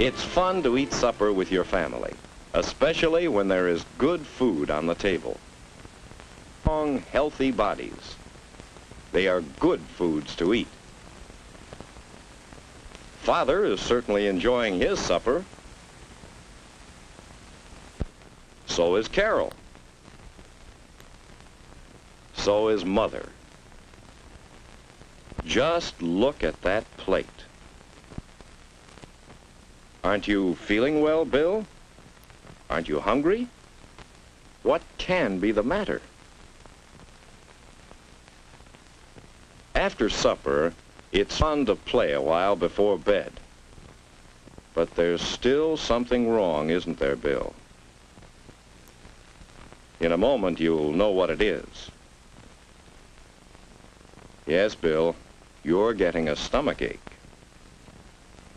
It's fun to eat supper with your family, especially when there is good food on the table. Strong, healthy bodies. They are good foods to eat. Father is certainly enjoying his supper. So is Carol. So is Mother. Just look at that plate. Aren't you feeling well, Bill? Aren't you hungry? What can be the matter? After supper, it's fun to play a while before bed. But there's still something wrong, isn't there, Bill? In a moment, you'll know what it is. Yes, Bill, you're getting a stomachache.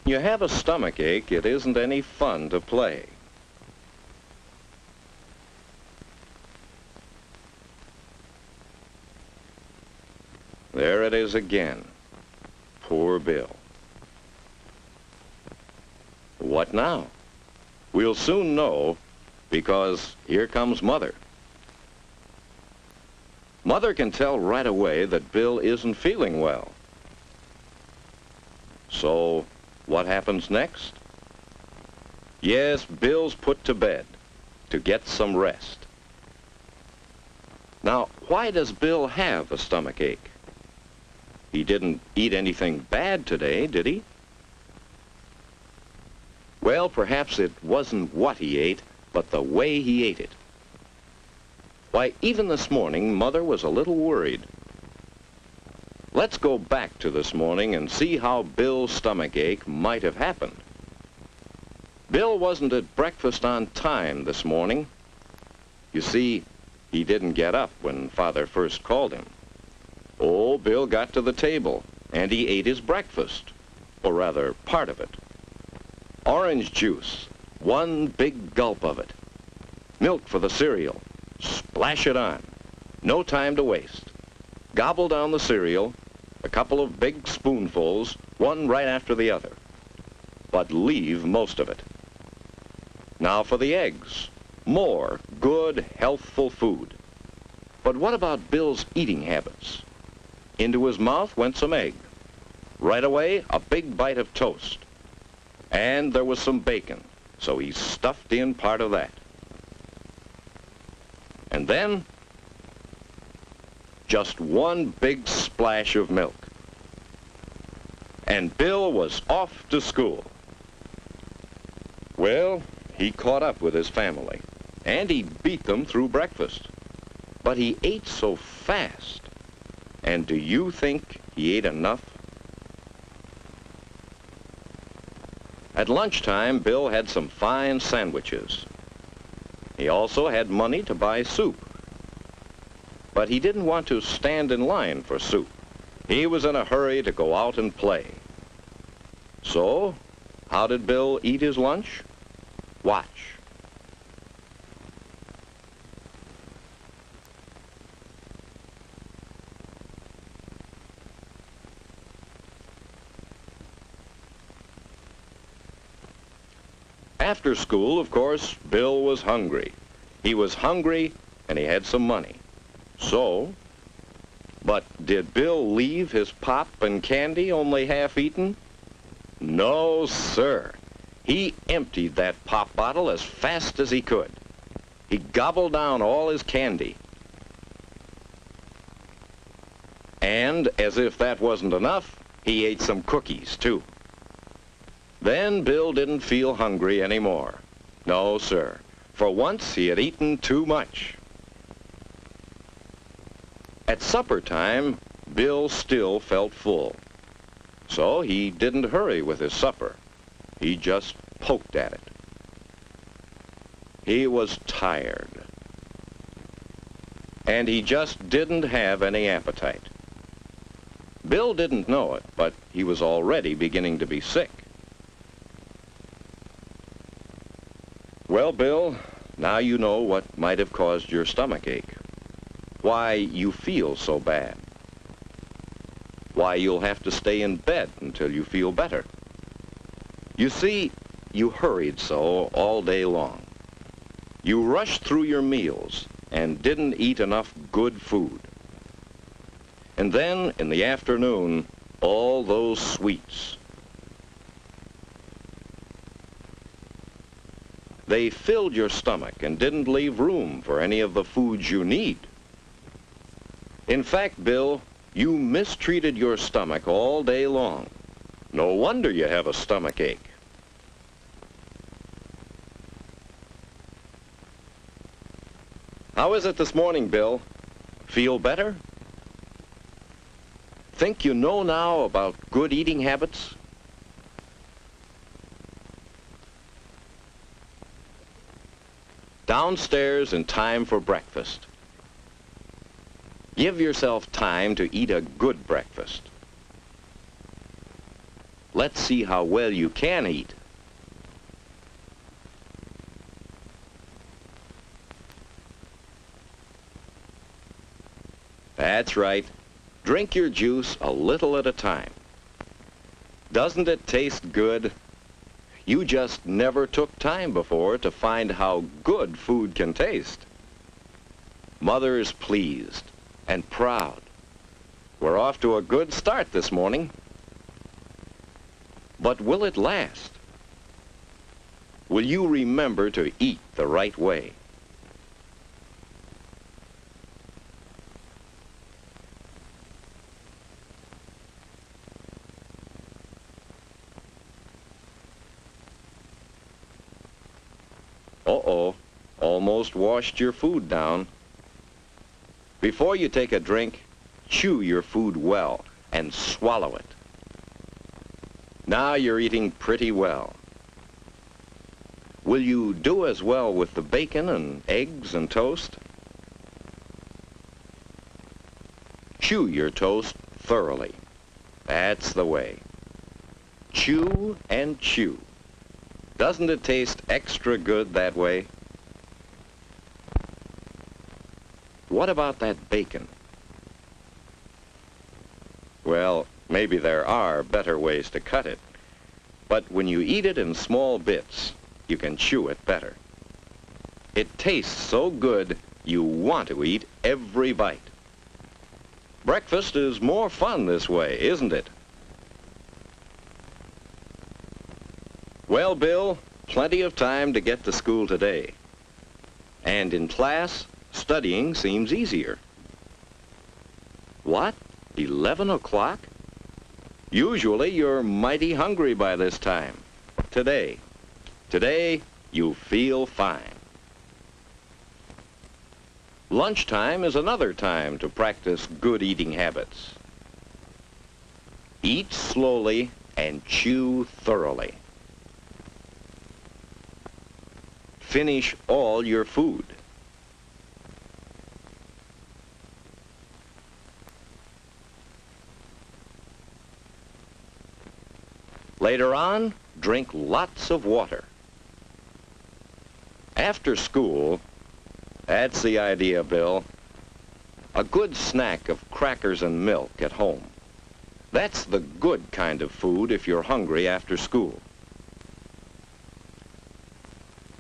When you have a stomachache, it isn't any fun to play. There it is again. Poor Bill. What now? We'll soon know, because here comes Mother. Mother can tell right away that Bill isn't feeling well. So, what happens next? Yes, Bill's put to bed to get some rest. Now, why does Bill have a stomachache? He didn't eat anything bad today, did he? Well, perhaps it wasn't what he ate, but the way he ate it. Why, even this morning, Mother was a little worried. Let's go back to this morning and see how Bill's stomachache might have happened. Bill wasn't at breakfast on time this morning. You see, he didn't get up when Father first called him. Oh, Bill got to the table, and he ate his breakfast, or rather, part of it. Orange juice, one big gulp of it. Milk for the cereal. Splash it on. No time to waste. Gobble down the cereal, a couple of big spoonfuls, one right after the other. But leave most of it. Now for the eggs. More good, healthful food. But what about Bill's eating habits? Into his mouth went some egg. Right away, a big bite of toast. And there was some bacon, so he stuffed in part of that. And then, just one big splash of milk. And Bill was off to school. Well, he caught up with his family, and he beat them through breakfast. But he ate so fast. And do you think he ate enough? At lunchtime, Bill had some fine sandwiches. He also had money to buy soup. But he didn't want to stand in line for soup. He was in a hurry to go out and play. So, how did Bill eat his lunch? Watch. After school, of course, Bill was hungry. He was hungry, and he had some money. So, but did Bill leave his pop and candy only half-eaten? No, sir. He emptied that pop bottle as fast as he could. He gobbled down all his candy. And, as if that wasn't enough, he ate some cookies, too. Then Bill didn't feel hungry anymore. No, sir. For once, he had eaten too much. At supper time, Bill still felt full. So he didn't hurry with his supper. He just poked at it. He was tired. And he just didn't have any appetite. Bill didn't know it, but he was already beginning to be sick. Well, Bill, now you know what might have caused your stomachache. Why you feel so bad. Why you'll have to stay in bed until you feel better. You see, you hurried so all day long. You rushed through your meals and didn't eat enough good food. And then, in the afternoon, all those sweets. They filled your stomach and didn't leave room for any of the foods you need. In fact, Bill, you mistreated your stomach all day long. No wonder you have a stomach ache. How is it this morning, Bill? Feel better? Think you know now about good eating habits? Downstairs and time for breakfast. Give yourself time to eat a good breakfast. Let's see how well you can eat. That's right. Drink your juice a little at a time. Doesn't it taste good? You just never took time before to find how good food can taste. Mother is pleased and proud. We're off to a good start this morning. But will it last? Will you remember to eat the right way? Uh-oh, almost washed your food down. Before you take a drink, chew your food well and swallow it. Now you're eating pretty well. Will you do as well with the bacon and eggs and toast? Chew your toast thoroughly. That's the way. Chew and chew. Doesn't it taste extra good that way? What about that bacon? Well, maybe there are better ways to cut it. But when you eat it in small bits, you can chew it better. It tastes so good, you want to eat every bite. Breakfast is more fun this way, isn't it? Well, Bill, plenty of time to get to school today. And in class, studying seems easier. What? 11 o'clock? Usually you're mighty hungry by this time. Today, you feel fine. Lunchtime is another time to practice good eating habits. Eat slowly and chew thoroughly. Finish all your food. Later on, drink lots of water. After school, that's the idea, Bill. A good snack of crackers and milk at home. That's the good kind of food if you're hungry after school.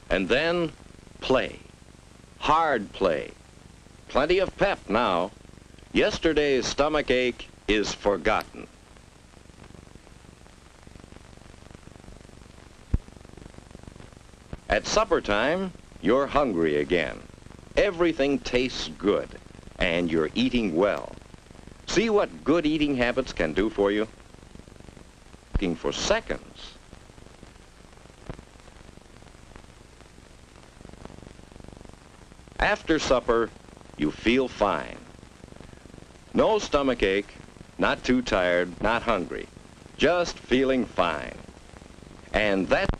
And then play. Hard play. Plenty of pep now. Yesterday's stomach ache is forgotten. At supper time, you're hungry again. Everything tastes good, and you're eating well. See what good eating habits can do for you? Looking for seconds. After supper, you feel fine. No stomach ache, not too tired, not hungry. Just feeling fine. And that